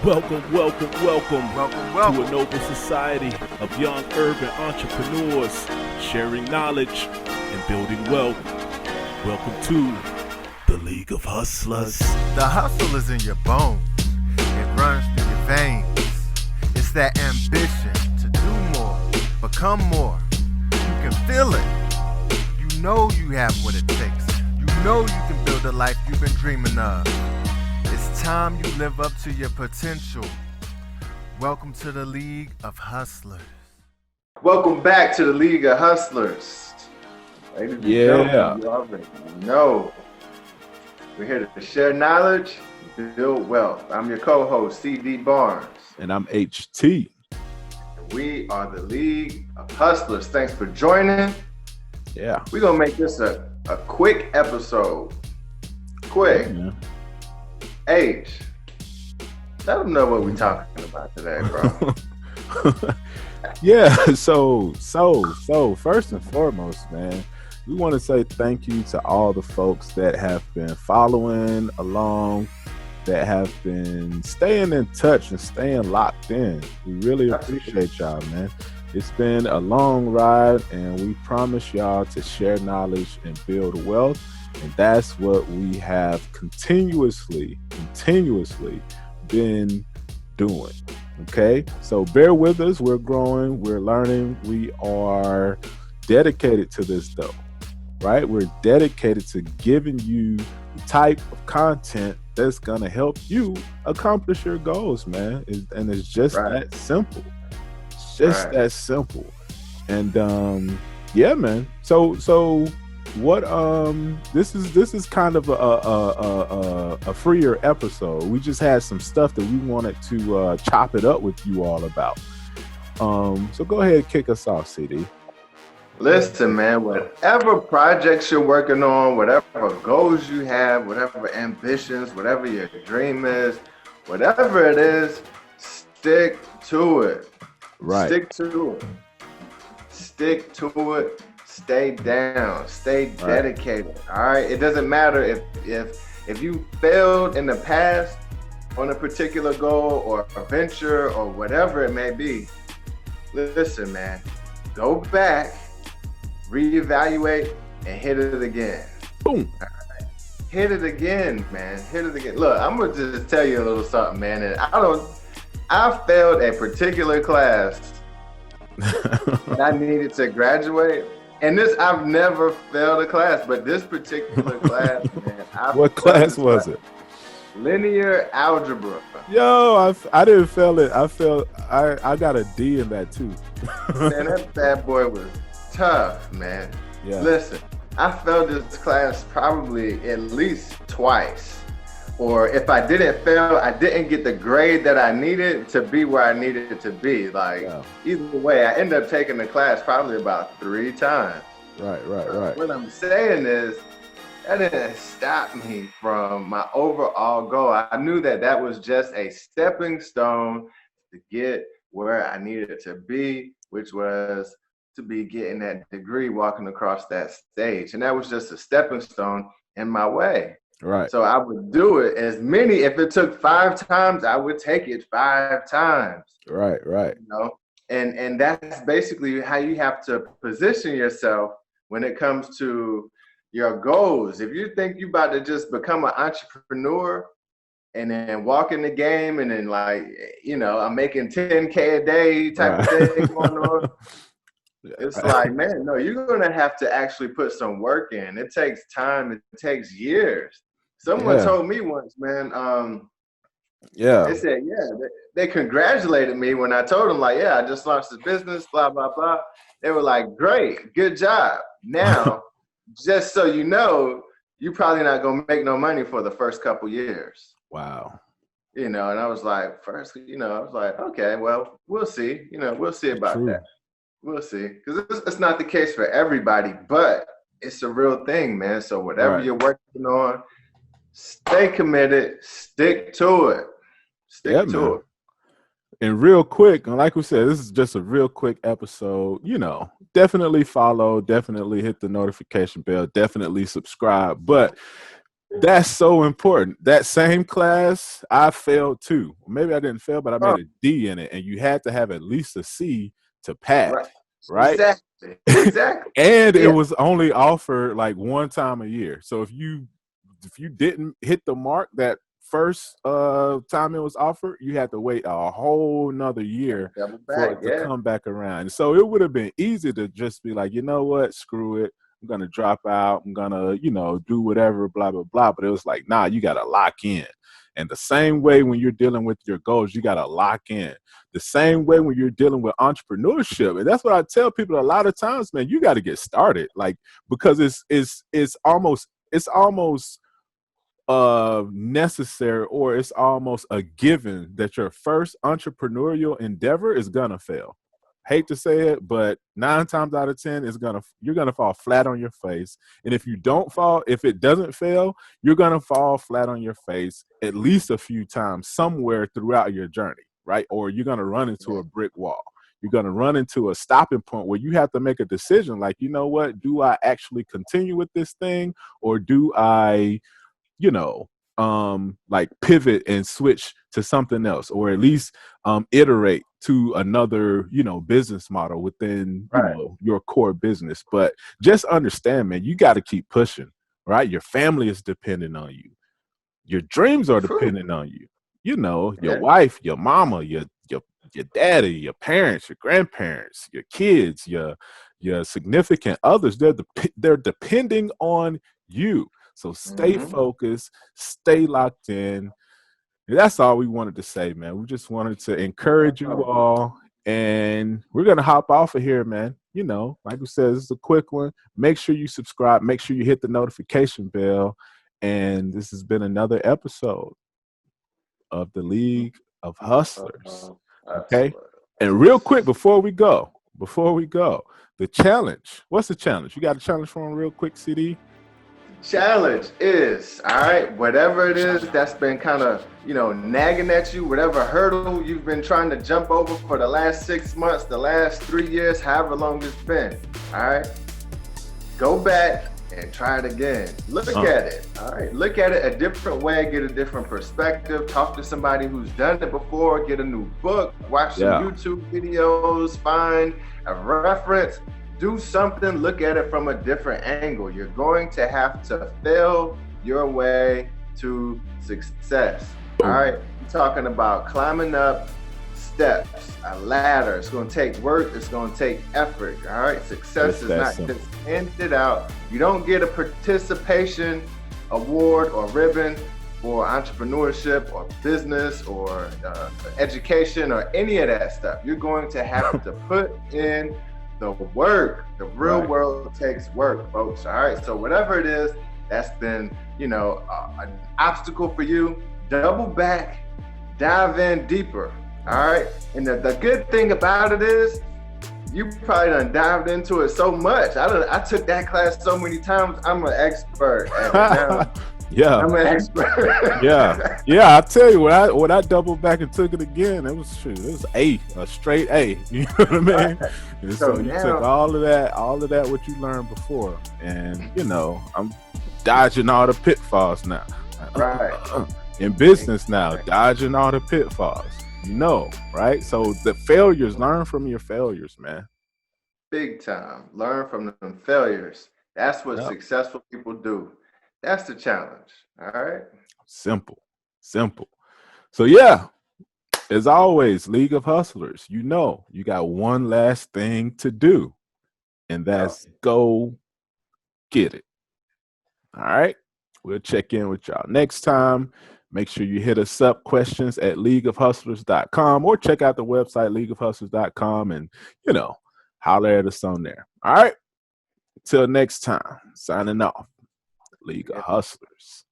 Welcome to a noble society of young urban entrepreneurs sharing knowledge and building wealth. Welcome to the League of Hustlers. The hustle is in your bones. It runs through your veins. It's that ambition to do more, become more. You can feel it. You know you have what it takes. You know you can build a life you've been dreaming of. It's time you live up to your potential. Welcome to the League of Hustlers. Welcome back to the League of Hustlers. Ladies and gentlemen, you already know. We're here to share knowledge, build wealth. I'm your co-host, CD Barnes. And I'm HT. We are the League of Hustlers. Thanks for joining. Yeah. We're going to make this a quick episode. Quick. Yeah. H, let them know what we're talking about today, bro. Yeah, so first and foremost, man, we want to say thank you to all the folks that have been following along, that have been staying in touch and staying locked in. We really appreciate y'all, man. It's been a long ride, and we promise y'all to share knowledge and build wealth. And that's what we have continuously been doing. Okay, so bear with us. We're growing, we're learning, we are dedicated to this though, right? We're dedicated to giving you the type of content that's gonna help you accomplish your goals, man. And it's just that simple. It's just that simple. And yeah, man. So what this is kind of a freer episode. We just had some stuff that we wanted to chop it up with you all about. So go ahead and kick us off, CD. Listen, man, whatever projects you're working on, whatever goals you have, whatever ambitions, whatever your dream is, whatever it is, stick to it. Right. Stick to it. Stay down. Stay dedicated. All right. It doesn't matter if you failed in the past on a particular goal or a venture or whatever it may be. Listen, man. Go back, reevaluate, and hit it again. Boom. All right. Hit it again, man. Hit it again. Look, I'm gonna just tell you a little something, man. And I failed a particular class that I needed to graduate. And I've never failed a class, but this particular class, man. What class was it? Linear algebra. Yo, I didn't fail it. I got a D in that too. Man, that bad boy was tough, man. Yeah. Listen, I failed this class probably at least twice. Or if I didn't fail, I didn't get the grade that I needed to be where I needed it to be. Either way, I ended up taking the class probably about 3 times. Right. What I'm saying is, that didn't stop me from my overall goal. I knew that was just a stepping stone to get where I needed to be, which was to be getting that degree, walking across that stage. And that was just a stepping stone in my way. Right. So I would do it if it took 5 times, I would take it 5 times. Right. You know, and that's basically how you have to position yourself when it comes to your goals. If you think you about to just become an entrepreneur and then walk in the game and then I'm making 10K a day type of thing going on. It's like, man, no, you're going to have to actually put some work in. It takes time. It takes years. Someone told me once, man, they said, they congratulated me when I told them, I just launched this business, blah, blah, blah. They were like, great, good job. Now, just so you know, you're probably not going to make no money for the first couple years. Wow. And I was like, okay, well, we'll see. We'll see about that. We'll see. Because it's not the case for everybody, but it's a real thing, man. So whatever you're working on, stay committed, stick to it. Stick to it. And real quick, and like we said, this is just a real quick episode. Definitely follow, definitely hit the notification bell, definitely subscribe. But That's so important. That same class, I failed too. Maybe I didn't fail, but I Oh, made a D in it, and you had to have at least a C to right. pass, right? Exactly. Exactly. And it Yeah. was only offered like one time a year. So if you didn't hit the mark that first time it was offered, you had to wait a whole nother year Double for back. it to Yeah. come back around. And so it would have been easy to just be like, you know what, screw it. I'm gonna drop out. I'm gonna, do whatever, blah, blah, blah. But it was like, nah, you gotta lock in. And the same way when you're dealing with your goals, you gotta lock in. The same way when you're dealing with entrepreneurship. And that's what I tell people a lot of times, man, you got to get started. Like, because it's almost necessary, or it's almost a given that your first entrepreneurial endeavor is gonna fail. Hate to say it, but 9 times out of 10 you're gonna fall flat on your face. And if it doesn't fail, you're gonna fall flat on your face at least a few times somewhere throughout your journey, right? Or you're gonna run into a brick wall. You're gonna run into a stopping point where you have to make a decision. Like, you know what? Do I actually continue with this thing, or do I like pivot and switch to something else, or at least iterate to another, business model within, Right. your core business. But just understand, man, you got to keep pushing, right? Your family is dependent on you. Your dreams are True. dependent on you. Your Yeah. wife, your mama, your daddy, your parents, your grandparents, your kids, your significant others. They're depending on you. So stay Hmm. focused, stay locked in. And that's all we wanted to say, man. We just wanted to encourage you all. And we're going to hop off of here, man. Like we said, this is a quick one. Make sure you subscribe. Make sure you hit the notification bell. And this has been another episode of the League of Hustlers. Okay. Absolutely. And real quick, before we go, the challenge. What's the challenge? You got a challenge for him real quick, CD? Challenge is, all right, whatever it is that's been kind of, nagging at you, whatever hurdle you've been trying to jump over for the last 6 months, the last 3 years, however long it's been, all right, go back and try it again. Look at it, all right, look at it a different way, get a different perspective, talk to somebody who's done it before, get a new book, watch some YouTube videos, find a reference. Do something, look at it from a different angle. You're going to have to fail your way to success. All right, I'm talking about climbing up steps, a ladder. It's going to take work, it's going to take effort. All right, success is not just handed out. You don't get a participation award or ribbon for entrepreneurship or business or education or any of that stuff. You're going to have to put in the work. The real world takes work, folks. All right. So whatever it is that's been, an obstacle for you, double back, dive in deeper. All right. And the good thing about it is you probably done dived into it so much. I took that class so many times. I'm an expert at it now. Yeah, I'm an expert. yeah. I tell you, when I doubled back and took it again, it was a straight A. You know what I mean? And so you took all of that what you learned before, and I'm dodging all the pitfalls now. Right. In business now, dodging all the pitfalls. Right? So the failures, learn from your failures, man. Big time. Learn from them failures. That's what successful people do. That's the challenge. All right. Simple. So yeah, as always, League of Hustlers, you got one last thing to do, and that's go get it. All right. We'll check in with y'all next time. Make sure you hit us up, questions at leagueofhustlers.com, or check out the website, leagueofhustlers.com, and, holler at us on there. All right. Till next time, signing off. League of Hustlers.